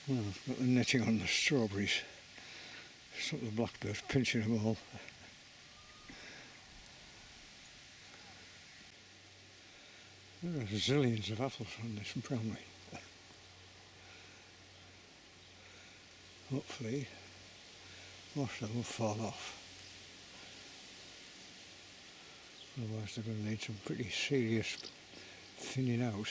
Well, I've got the netting on the strawberries. Stop the blackbirds pinching them all. There are zillions of apples on this Bromley. Hopefully, most of them will fall off. Otherwise they're going to need some pretty serious thinning out.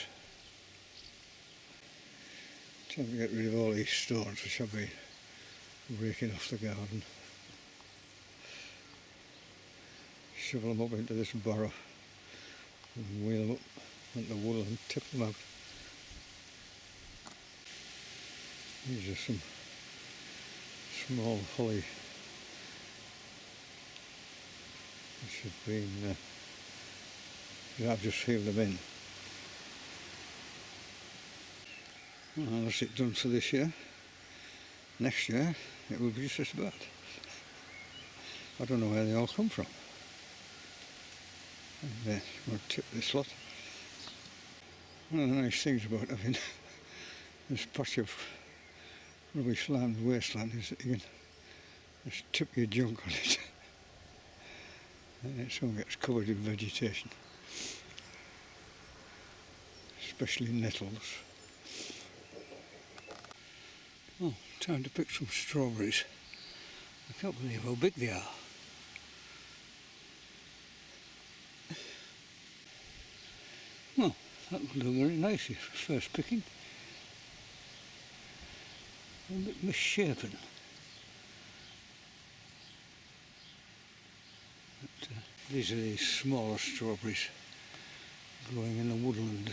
Time to get rid of all these stones which I've been raking off the garden. Shovel them up into this barrow and wheel them up into the wool and tip them out. These are some small holly which have been, I've just filled them in. Well, that's it done for this year. Next year it will be just as bad. I don't know where they all come from. And we'll tip this lot. One of the nice things about having this patch of rubbish land, wasteland, is that you can just tip your junk on it and it soon gets covered in vegetation, especially nettles. Oh, time to pick some strawberries. I can't believe how big they are. Well, that will do very nicely for first picking. A bit misshapen. But, these are these smaller strawberries growing in the woodland,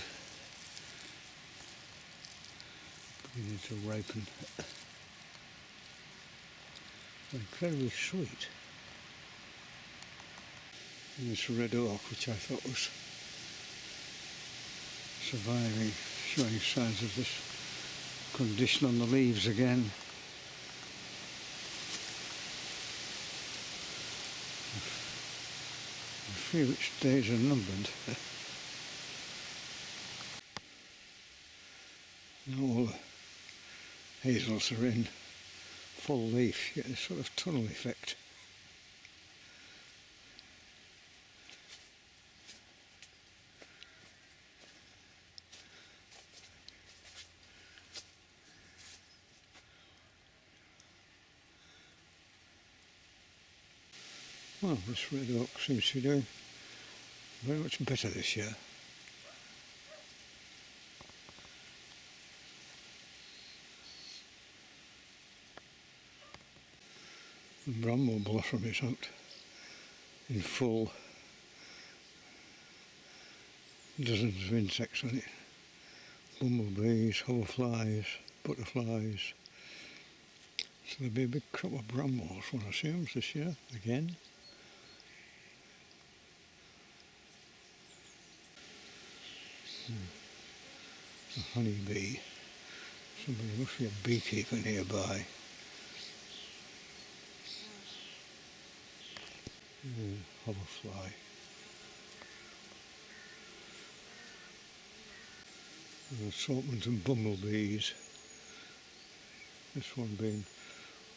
beginning to ripen. They're incredibly sweet. And this red oak, which I thought was surviving, showing signs of this condition on the leaves again. I feel its days are numbered. Now all the hazels are in full leaf, you get this sort of tunnel effect. Well, this red oak seems to be doing very much better this year. The bramble blossom is out in full. Dozens of insects on it. Bumblebees, hoverflies, butterflies. So there'll be a big crop of brambles, one assumes, this year, again. A honeybee. Somebody must be a beekeeper nearby. Hoverfly. An assortment of bumblebees. This one being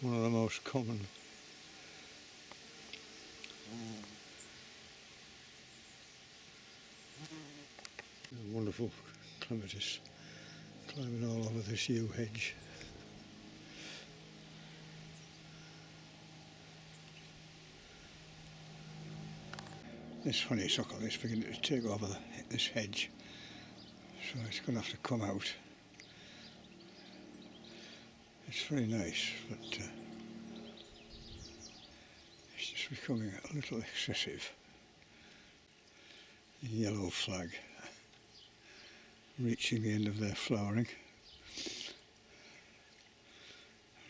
one of the most common. A wonderful clematis climbing all over this yew hedge. This honeysuckle is beginning to take over this hedge, so it's going to have to come out. It's very nice, but it's just becoming a little excessive. The yellow flag reaching the end of their flowering.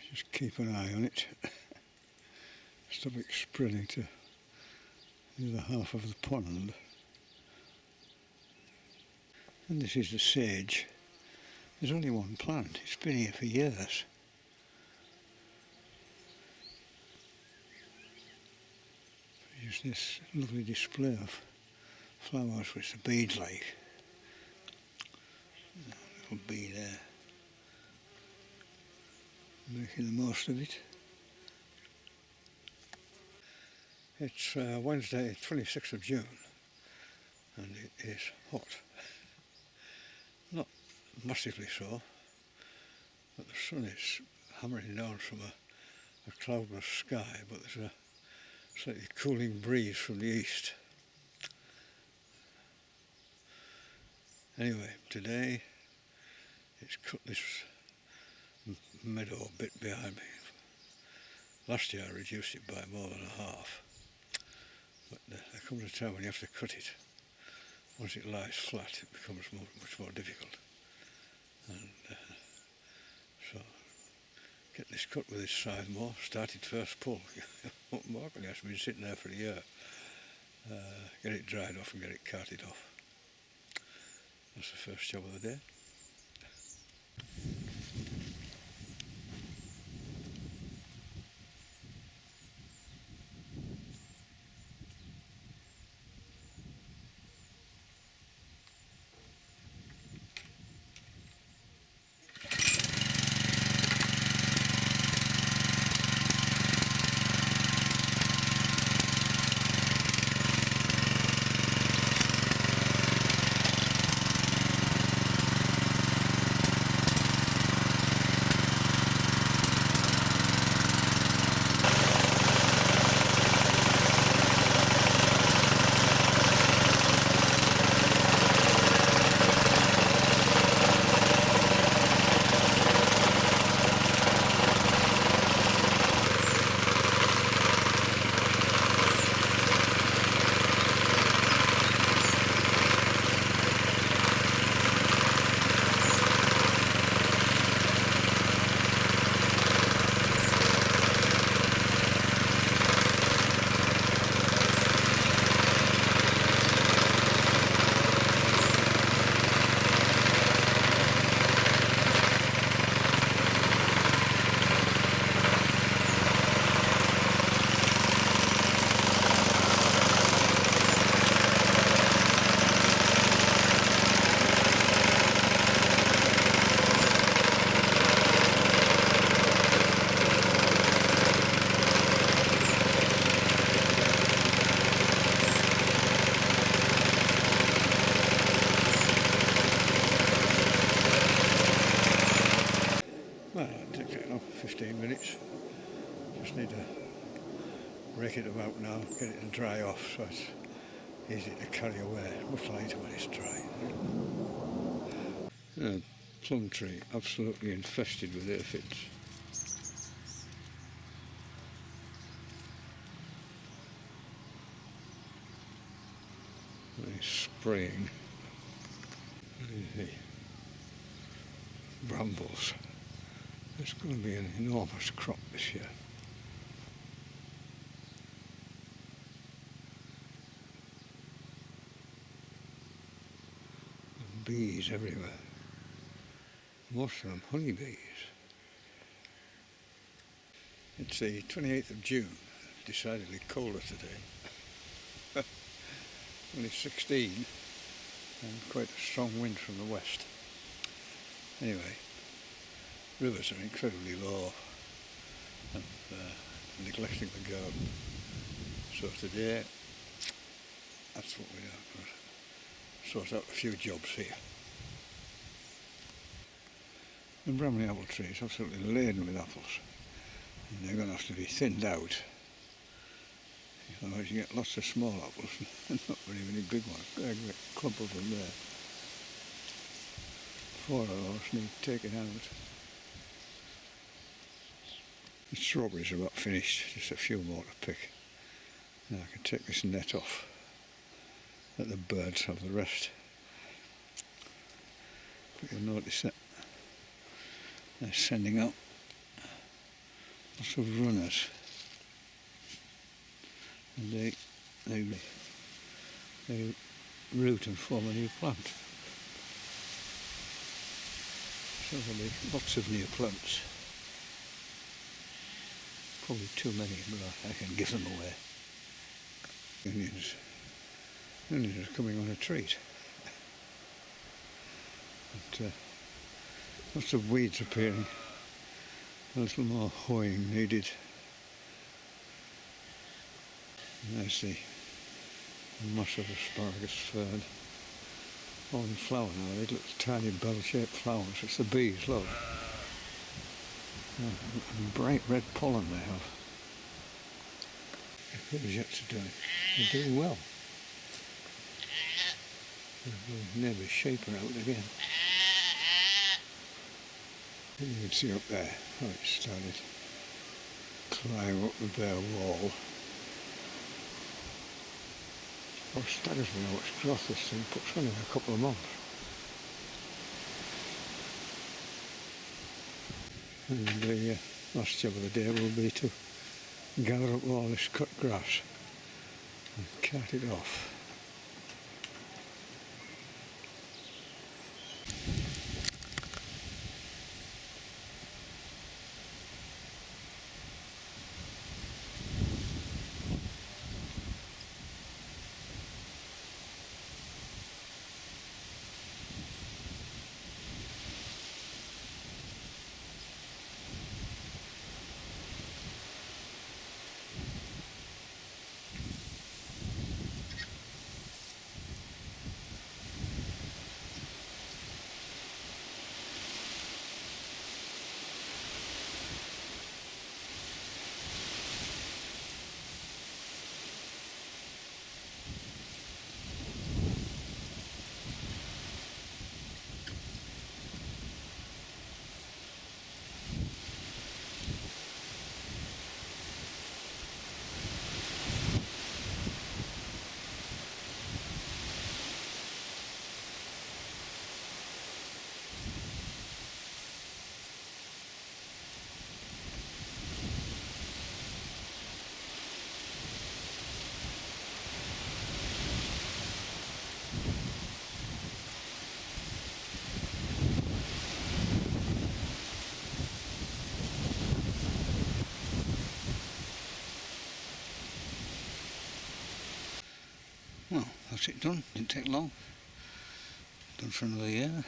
Just keep an eye on it. Stop it spreading to the other half of the pond. And this is the sage. There's only one plant, it's been here for years. Just this lovely display of flowers which the beads like. A little bee there. making the most of it. It's Wednesday, 26th of June, and it is hot. Not massively so, but the sun is hammering down from a cloudless sky, but there's a slightly cooling breeze from the east. Anyway, today it's cut this meadow bit behind me. Last year I reduced it by more than a half, but there comes a time when you have to cut it. Once it lies flat, it becomes much more difficult. And so, get this cut with this scythe mower, started first pull. Mark has been sitting there for a year. Get it dried off and get it carted off. That's the first job of the day. Well, it'll take 15 minutes. Just need to rake it about now, get it to dry off so it's easy to carry away. Much lighter when it's dry. Plum tree, absolutely infested with aphids. And it's spraying. The brambles. It's going to be an enormous crop this year. And bees everywhere. Most of them honeybees. It's the 28th of June, decidedly colder today. Only 16 and quite a strong wind from the west. Anyway, rivers are incredibly low and neglecting the garden. So today, that's what we are going to sort out a few jobs here. The Bramley apple tree is absolutely laden with apples, and they're going to have to be thinned out. Otherwise you get lots of small apples and not very many big ones. There's a great clump of them there. 4 of those need taken out. The strawberries are about finished, just a few more to pick. Now I can take this net off, let the birds have the rest. But you'll notice that they're sending out lots of runners. And they root and form a new plant. So there'll be lots of new plants. Probably too many, but I can give them away. Onions are coming on a treat. But, lots of weeds appearing A little more hoeing needed. And there's the massive asparagus fern. All in flower now, these little tiny bell-shaped flowers, which the bees love. And bright red pollen they have. The bees yet to do it. They're doing well. The neighbour's sheep are out again. And you can see up there how it started climbing up the bare wall. What staggers me how much growth this thing puts on in a couple of months. And the last job of the day will be to gather up all this cut grass and cart it off. Well, that's it done. Didn't take long. Done for another year.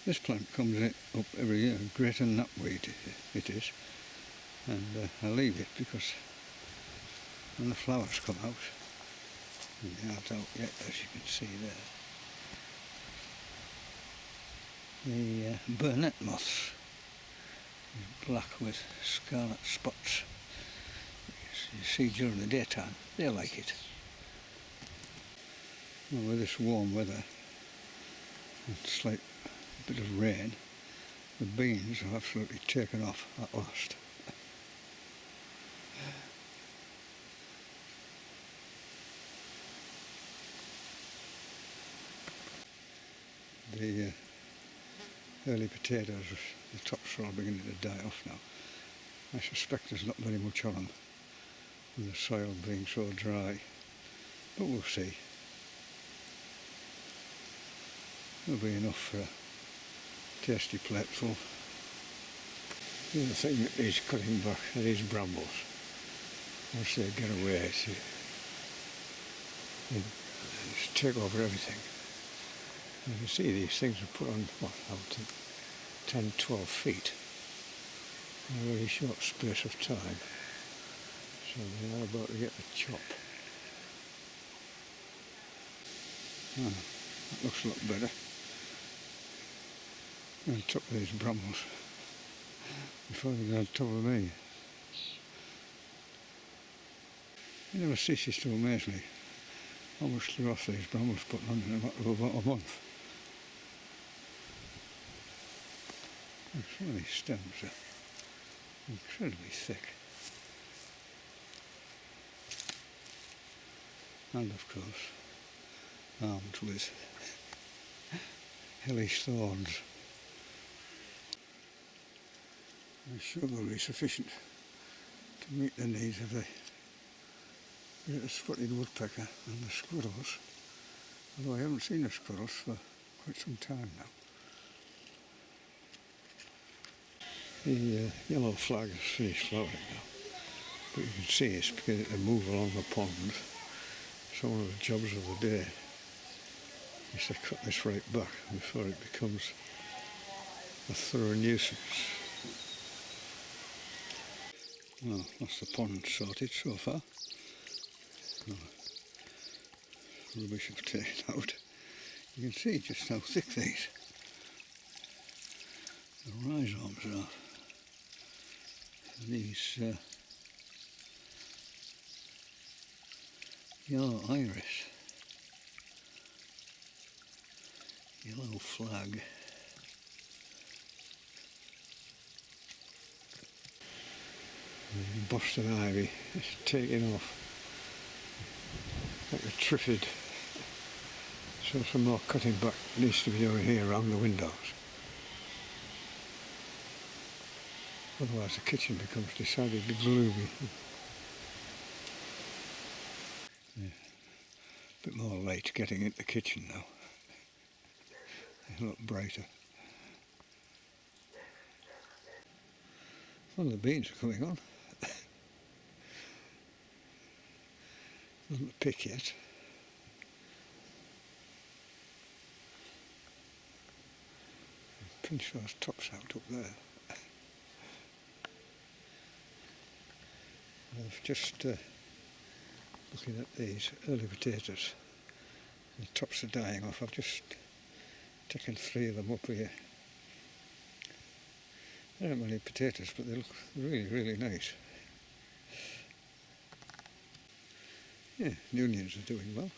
This plant comes up every year, greater than knapweed it is, and I leave it because when the flowers come out, and they aren't out yet, as you can see there, the burnet moths, black with scarlet spots, you see during the daytime, they like it. Well, with this warm weather and slight bit of rain, the beans have absolutely taken off at last. The early potatoes, the tops are all beginning to die off now. I suspect there's not very much on them, with the soil being so dry, but we'll see. There'll be enough for a tasty plateful. The other thing that needs cutting back are these brambles. Once they get away, they just take over everything. You can see these things are put on, what, out to 10, 12 feet in a very short space of time. So they are about to get the chop. Ah, that looks a lot better. On top of these brambles before they go on top of me. It never ceases to amaze me how much growth these brambles put on in a matter of about a month. And some of these stems are incredibly thick. And of course, armed with hellish thorns. I'm sure they'll be sufficient to meet the needs of the greater spotted woodpecker and the squirrels, although I haven't seen the squirrels for quite some time now. The yellow flag has finished flowering now, but you can see it's beginning to move along the pond. So one of the jobs of the day is to cut this right back before it becomes a thorough nuisance. Well, that's the pond sorted so far. Rubbish I've taken out. You can see just how thick these the rhizomes are. These yellow iris, yellow flag. And Boston ivy is taking off like a triffid. So some more cutting back needs to be done here around the windows. Otherwise the kitchen becomes decidedly gloomy. Yeah. A bit more light getting into the kitchen now. A lot brighter. Well, the beans are coming on. Not the pick yet. Pinch those tops out up there. I've just looking at these early potatoes. The tops are dying off. I've just taken 3 of them up here. They aren't many potatoes, but they look really, really nice. Yeah, the onions are doing well.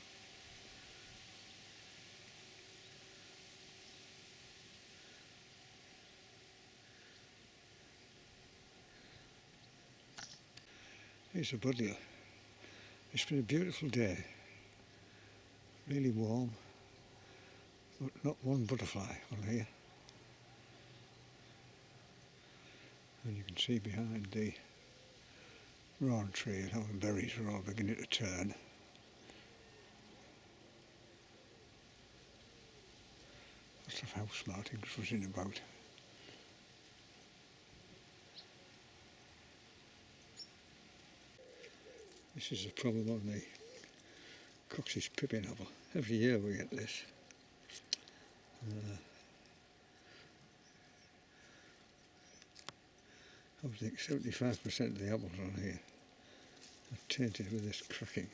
Here's a buddleia. It's been a beautiful day. Really warm, but not one butterfly on here. And you can see behind the rowan tree how the berries are all beginning to turn. Lots of house martins buzzing about. This is a problem on the Cox's pippin apple. Every year we get this. I think 75% of the apples on here are tainted with this cracking.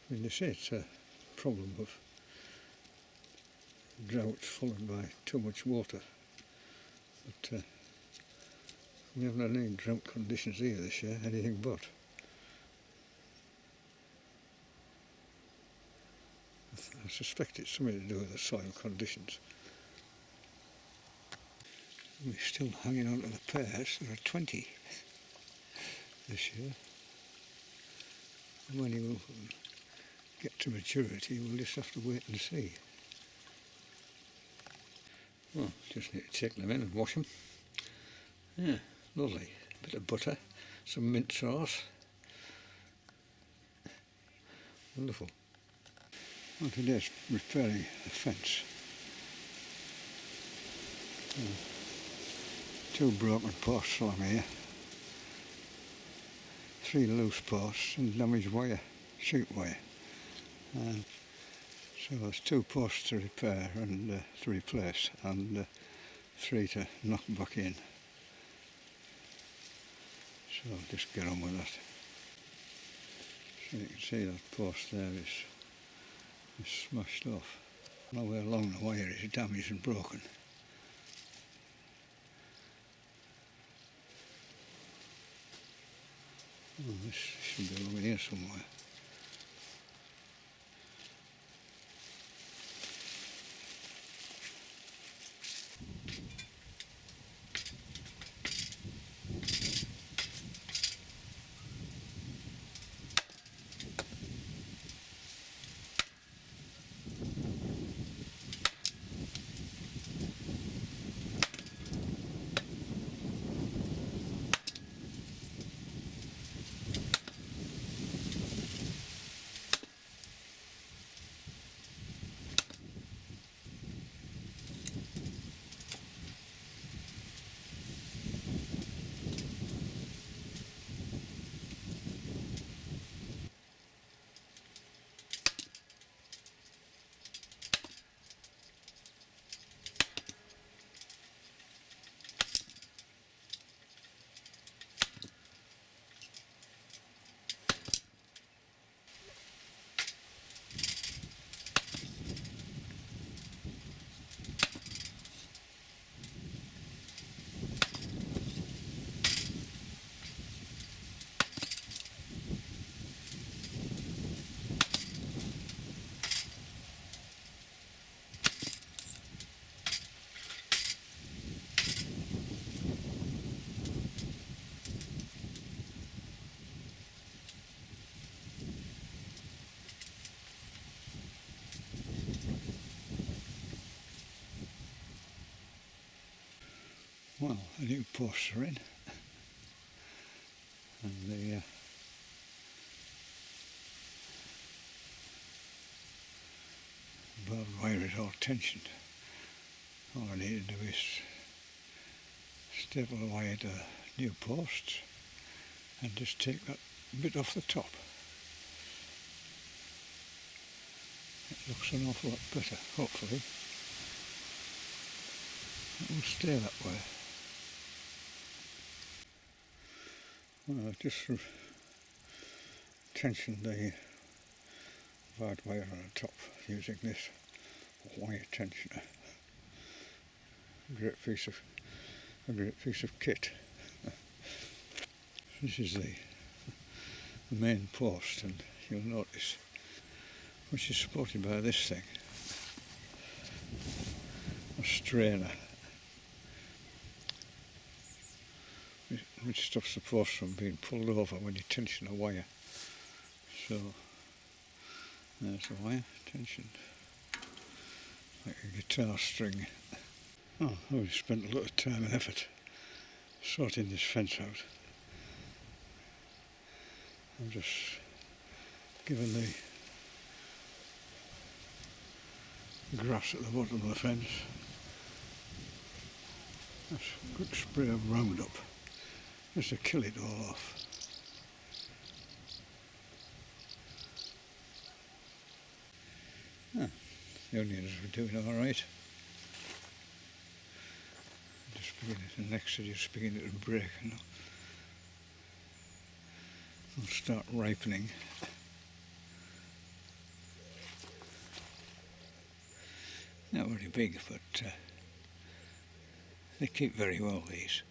I mean, they say it's a problem of drought followed by too much water, but we haven't had any drought conditions here this year, anything but. I suspect it's something to do with the soil conditions. We're still hanging on to the pears. There are 20 this year. And when he will get to maturity, we'll just have to wait and see. Well, just need to take them in and wash them. Yeah, lovely. A bit of butter, some mint sauce. Wonderful. Well, today's repairing a fence. 2 broken posts along here. 3 loose posts and damaged wire, sheet wire. And so there's 2 posts to repair and to replace, and 3 to knock back in. So I'll just get on with that. So you can see that post there is smashed off. All the way along the wire is damaged and broken. Oh, this should be along here somewhere. Well, the new posts are in, and the barbed wire is all tensioned. All I need to do is staple the wire to the new posts and just take that bit off the top. It looks an awful lot better, hopefully. It will stay that way. Well, I just tensioned the barbed wire on the top using this wire tensioner. A great piece of kit. This is the main post, and you'll notice which is supported by this thing, a strainer, which stops the post from being pulled over when you tension a wire. So there's the wire tensioned like a guitar string. Oh, I've spent a lot of time and effort sorting this fence out. I've just given the grass at the bottom of the fence a good spray of Roundup just to kill it all off. Ah, the onions are doing all right. Just beginning, and next are just beginning to break, and they'll start ripening. Not very big, but they keep very well, these.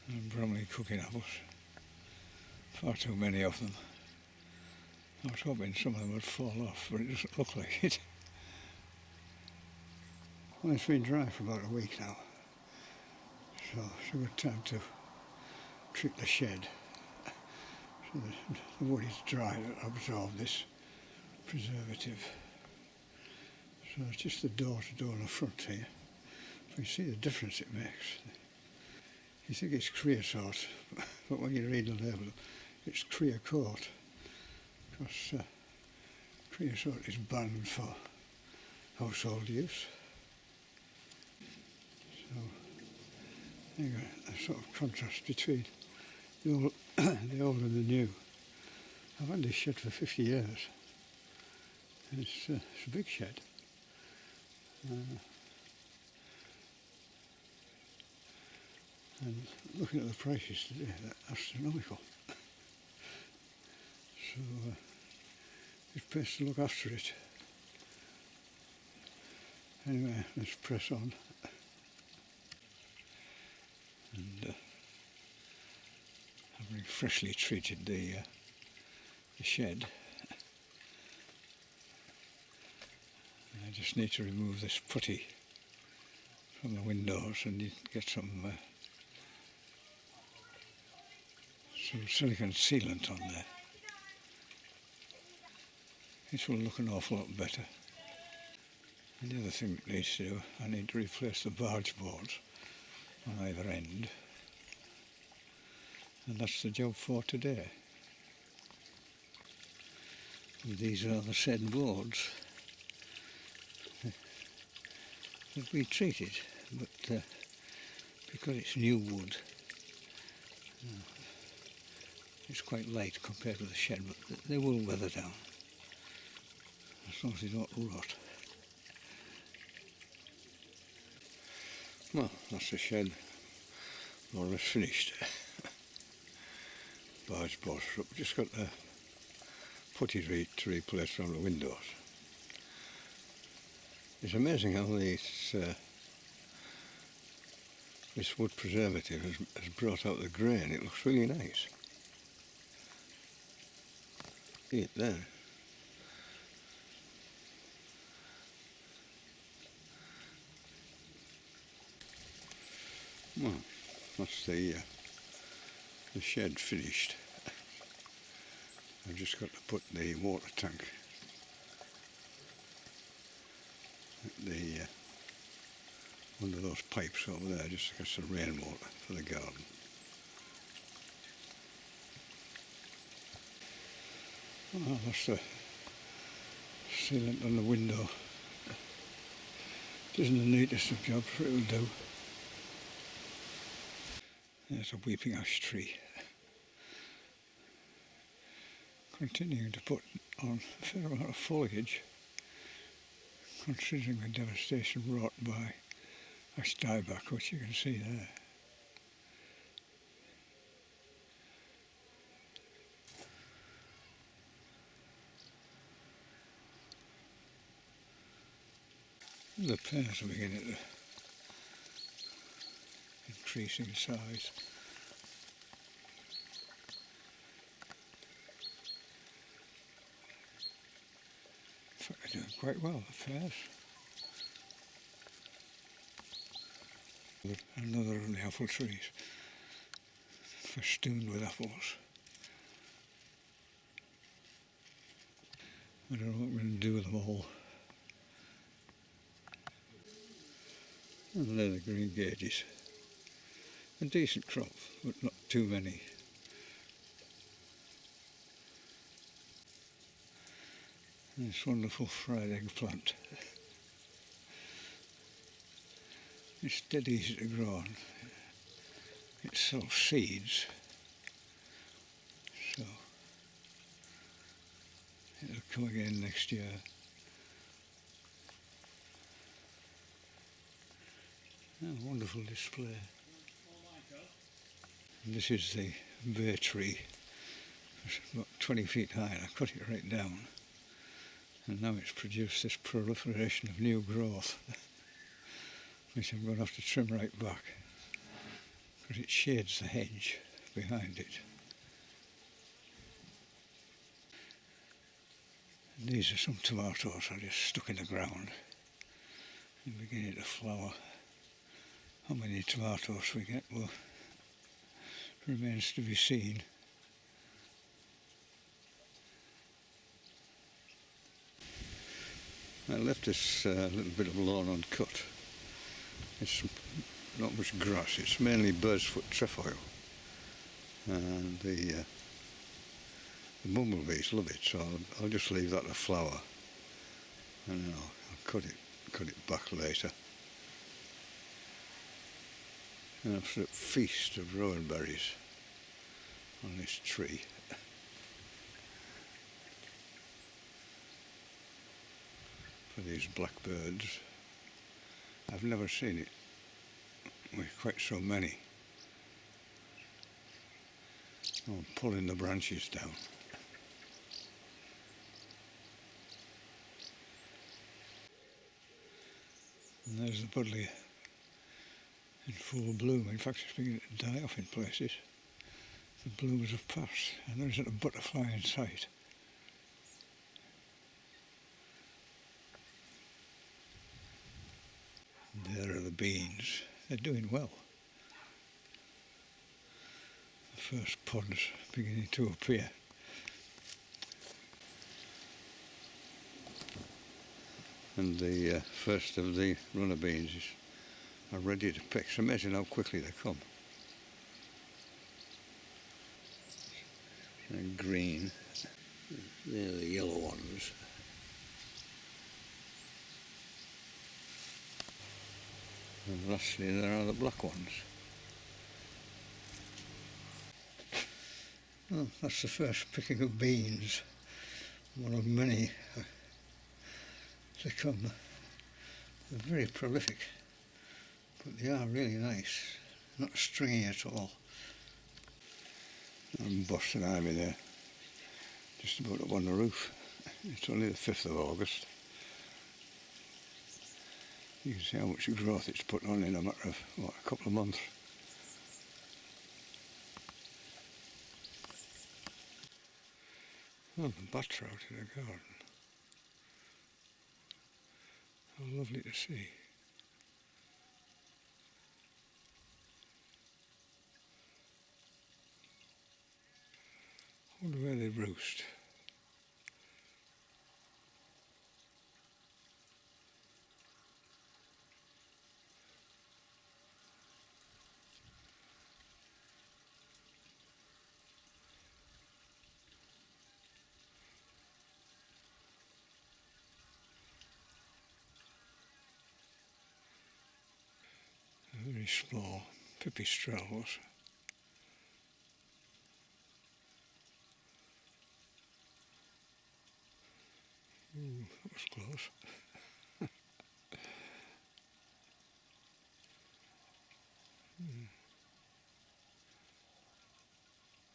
And Bromley cooking apples. Far too many of them. I was hoping some of them would fall off, but it doesn't look like it. Well, it's been dry for about a week now, so it's a good time to treat the shed. So the wood is dry to absorb this preservative. So it's just the door to door on the front here. So you see the difference it makes. You think it's creosote, but when you read the label, it's creocoat, because creosote is banned for household use. So you got a sort of contrast between the old and the new. I've had this shed for 50 years. It's a big shed. And looking at the prices today, they're astronomical. So it's best to look after it. Anyway, let's press on. And having freshly treated the shed, I just need to remove this putty from the windows, and you get some silicone sealant on there. This will look an awful lot better. And the other thing it needs to do, I need to replace the barge boards on either end. And that's the job for today. And these are the said boards that we treated, but because it's new wood, it's quite light compared to the shed, but they will weather down as long as they don't rot. Well, that's the shed more or less finished. Barge boards are up. Just got the putty to replace from the windows. It's amazing how this wood preservative has brought out the grain. It looks really nice. See it there. Well, that's the shed finished. I've just got to put the water tank at the under those pipes over there just to catch the rainwater for the garden. Oh, that's the sealant on the window. It isn't the neatest of jobs, but it'll do. There's a weeping ash tree. Continuing to put on a fair amount of foliage, considering the devastation wrought by ash dieback, which you can see there. The pears are beginning to increase in size. In fact, they're doing quite well, the pears. Another of the apple trees, festooned with apples. I don't know what we're going to do with them all. And there the green gauges. A decent crop, but not too many. And this wonderful fried eggplant. It's dead easy to grow on. It self-seeds, so it'll come again next year. A wonderful display. And this is the bay tree. It's about 20 feet high, and I cut it right down. And now it's produced this proliferation of new growth, which I'm going to have to trim right back, because it shades the hedge behind it. And these are some tomatoes I just stuck in the ground and beginning to flower. How many tomatoes we get, well, remains to be seen. I left this little bit of lawn uncut. It's not much grass, it's mainly bird's foot trefoil. And the bumblebees love it, so I'll just leave that to flower. And then I'll cut it back later. An absolute feast of rowan berries on this tree. For these blackbirds. I've never seen it with quite so many. I'm pulling the branches down. And there's the buddleia in full bloom. In fact, it's beginning to die off in places. The blooms have passed, and there isn't a butterfly in sight. And there are the beans. They're doing well. The first pods beginning to appear. And the first of the runner beans are ready to pick. It's amazing how quickly they come. And green. They're the yellow ones. And lastly there are the black ones. Well, that's the first picking of beans. One of many to come. They're very prolific, but they are really nice, not stringy at all. And Boston Ivy there, just about up on the roof. It's only the 5th of August. You can see how much growth it's put on in a matter of, what, a couple of months. Oh, the bats are out in the garden. How lovely to see. I wonder where they roost. very small pipistrelles. Ooh, that was close.